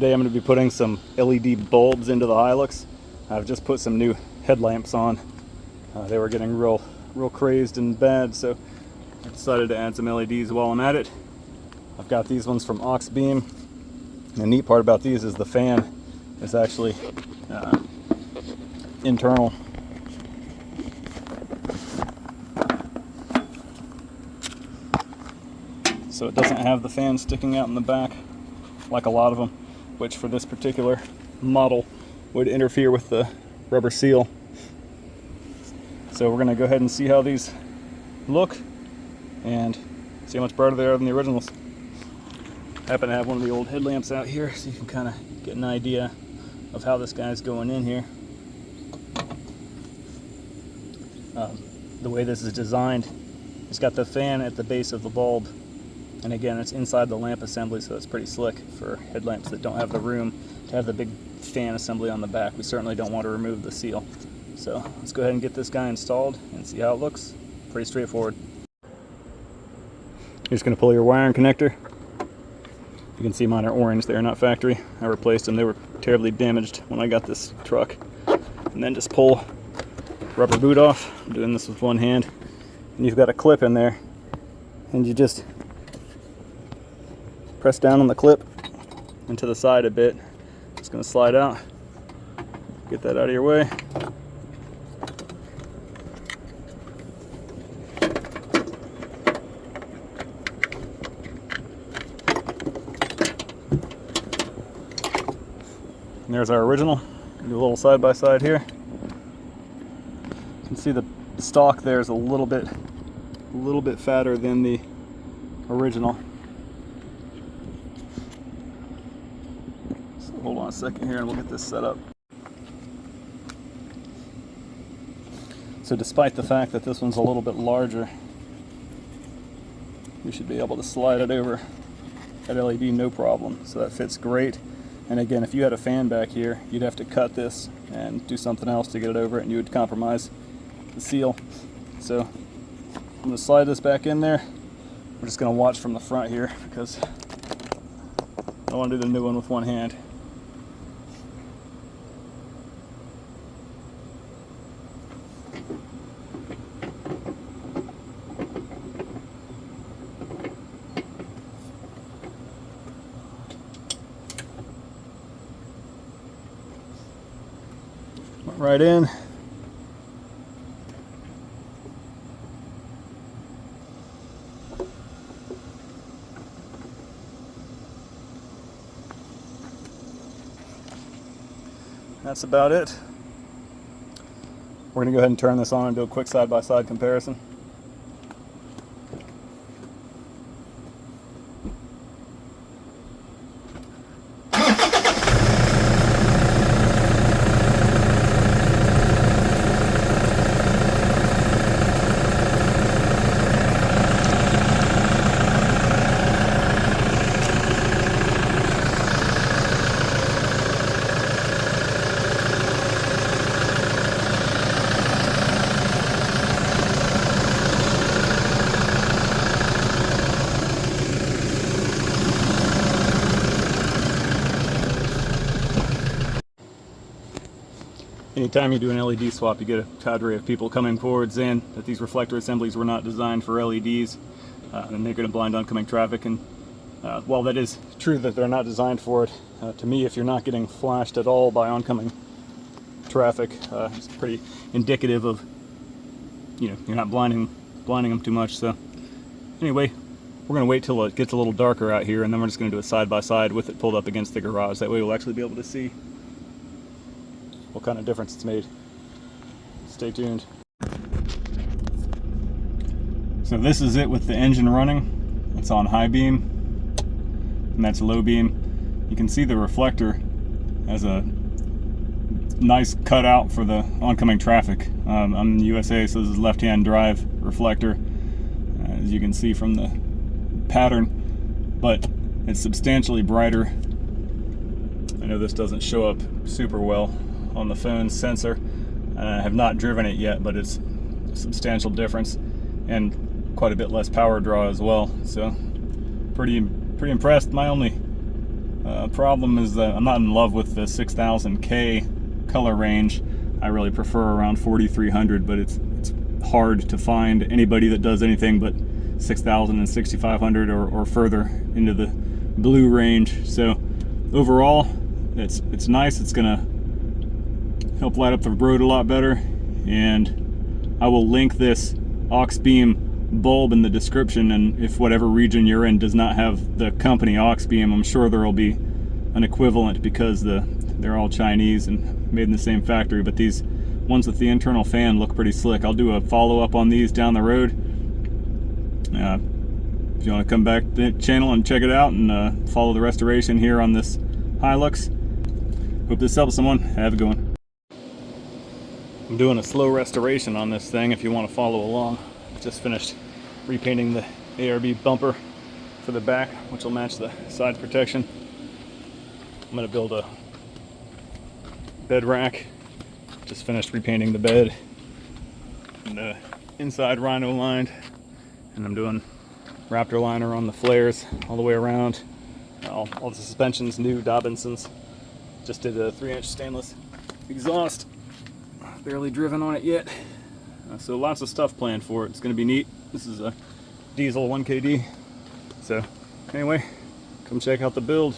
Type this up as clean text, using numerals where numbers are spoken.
Today I'm going to be putting some LED bulbs into the Hilux. I've just put some new headlamps on. They were getting real crazed and bad, so I decided to add some LEDs while I'm at it. I've got these ones from Auxbeam. The neat part about these is the fan is actually internal. So it doesn't have the fan sticking out in the back like a lot of them, which for this particular model would interfere with the rubber seal. So we're going to go ahead and see how these look and see how much brighter they are than the originals. I happen to have one of the old headlamps out here so you can kind of get an idea of how this guy's going in here. The way this is designed, it's got the fan at the base of the bulb, and again it's inside the lamp assembly, so it's pretty slick for headlamps that don't have the room to have the big fan assembly on the back. We certainly don't want to remove the seal. So let's go ahead and get this guy installed and see how it looks. Pretty straightforward. You're just going to pull your wiring connector. You can see mine are orange. They are not factory. I replaced them. They were terribly damaged when I got this truck. And then just pull rubber boot off. I'm doing this with one hand. And you've got a clip in there. And you just press down on the clip and to the side a bit. It's going to slide out. Get that out of your way. And there's our original. Do a little side by side here. You can see the stock there is a little bit fatter than the original. So hold on a second here and we'll get this set up. So despite the fact that this one's a little bit larger, we should be able to slide it over that LED no problem. So that fits great. And again, if you had a fan back here, you'd have to cut this and do something else to get it over it, and you would compromise the seal. So I'm going to slide this back in there. We're just going to watch from the front here because I want to do the new one with one hand. Right in. That's about it. We're going to go ahead and turn this on and do a quick side-by-side comparison. Anytime you do an LED swap, you get a cadre of people coming forward saying that these reflector assemblies were not designed for LEDs and they're going to blind oncoming traffic. And while that is true that they're not designed for it, to me, if you're not getting flashed at all by oncoming traffic, it's pretty indicative of, you're not blinding them too much. So anyway, we're going to wait till it gets a little darker out here, and then we're just going to do it side by side with it pulled up against the garage. That way we'll actually be able to see what kind of difference it's made. Stay tuned. So this is it with the engine running. It's on high beam, and that's low beam. You can see the reflector has a nice cutout for the oncoming traffic. I'm in the USA, so this is left-hand drive reflector, as you can see from the pattern, but it's substantially brighter. I know this doesn't show up super well on the phone sensor. I have not driven it yet, but it's a substantial difference and quite a bit less power draw as well. So pretty impressed. My only Problem is that I'm not in love with the 6000K color range. I really prefer around 4300, but it's hard to find anybody that does anything but 6000 and 6500 or further into the blue range. So overall, it's nice. It's gonna help light up the road a lot better, and I will link this Auxbeam bulb in the description, and if whatever region you're in does not have the company Auxbeam, I'm sure there will be an equivalent, because they're all Chinese and made in the same factory. But these ones with the internal fan look pretty slick. I'll do a follow-up on these down the road. If you want to come back to the channel and check it out and follow the restoration here on this Hilux. Hope this helps someone. Have a good one. I'm doing a slow restoration on this thing if you want to follow along. Just finished repainting the ARB bumper for the back, which will match the side protection. I'm going to build a bed rack. Just finished repainting the bed and the inside rhino lined, and I'm doing Raptor liner on the flares all the way around. All the suspensions new, Dobinsons. Just did a 3-inch stainless exhaust. Barely driven on it yet. So lots of stuff planned for it. It's going to be neat. This is a diesel 1KD. So anyway, come check out the build.